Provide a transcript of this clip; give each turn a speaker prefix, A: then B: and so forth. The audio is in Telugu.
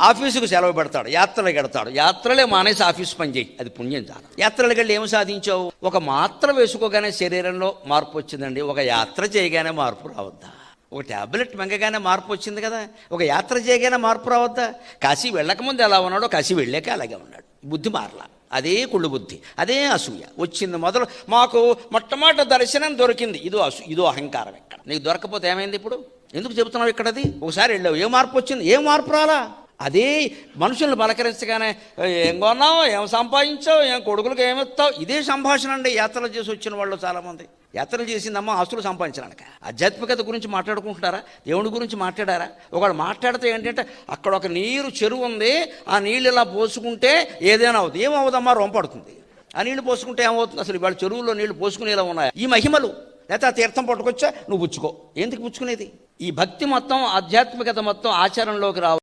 A: ఆఫీసుకు సెలవు పెడతాడు, యాత్రలకు వెడతాడు. యాత్రలే మానేసి ఆఫీసు పని చేయి, అది పుణ్యం చాలా. యాత్రలకు వెళ్ళి ఏమి సాధించావు? ఒక మాత్ర వేసుకోగానే శరీరంలో మార్పు వచ్చిందండి. ఒక యాత్ర చేయగానే మార్పు రావద్దా? ఒక ట్యాబ్లెట్ మింగగానే మార్పు వచ్చింది కదా, ఒక యాత్ర చేయగానే మార్పు రావద్దా? కాశీ వెళ్ళకముందు ఎలా ఉన్నాడో కాశీ వెళ్ళాక అలాగే ఉన్నాడు. బుద్ధి మారలా, అదే కుళ్ళు బుద్ధి, అదే అసూయ వచ్చింది మొదలు. మాకు మొట్టమొదటి దర్శనం దొరికింది, ఇదో అహంకారం. ఇక్కడ నీకు దొరకపోతే ఏమైంది? ఇప్పుడు ఎందుకు చెబుతున్నావు ఇక్కడది? ఒకసారి వెళ్ళావు, ఏ మార్పు వచ్చింది? ఏం మార్పు రాలా? అదే మనుషులను పలకరించగానే ఏం కొన్నావు, ఏం సంపాదించావు, ఏం కొడుకులకు ఏమిస్తావు, ఇదే సంభాషణ అండి. యాత్రలు చేసి వచ్చిన వాళ్ళు చాలామంది యాత్రలు చేసిందమ్మా ఆస్తులు సంపాదించడానికి. ఆధ్యాత్మికత గురించి మాట్లాడుకుంటున్నారా? దేవుడి గురించి మాట్లాడారా? ఒకడు మాట్లాడితే ఏంటంటే అక్కడ ఒక నీరు చెరువు ఉంది, ఆ నీళ్ళు ఇలా పోసుకుంటే ఏదైనా అవుతుంది. ఏమవుదమ్మా? రొంపడుతుంది. ఆ నీళ్లు పోసుకుంటే ఏమవుతుంది? అసలు ఇవాళ చెరువుల్లో నీళ్లు పోసుకునేలా ఉన్నాయి ఈ మహిమలు. లేకపోతే ఆ తీర్థం పట్టుకొచ్చా నువ్వు పుచ్చుకో. ఎందుకు పుచ్చుకునేది? ఈ భక్తి మొత్తం, ఆధ్యాత్మికత మొత్తం ఆచరణలోకి రావు.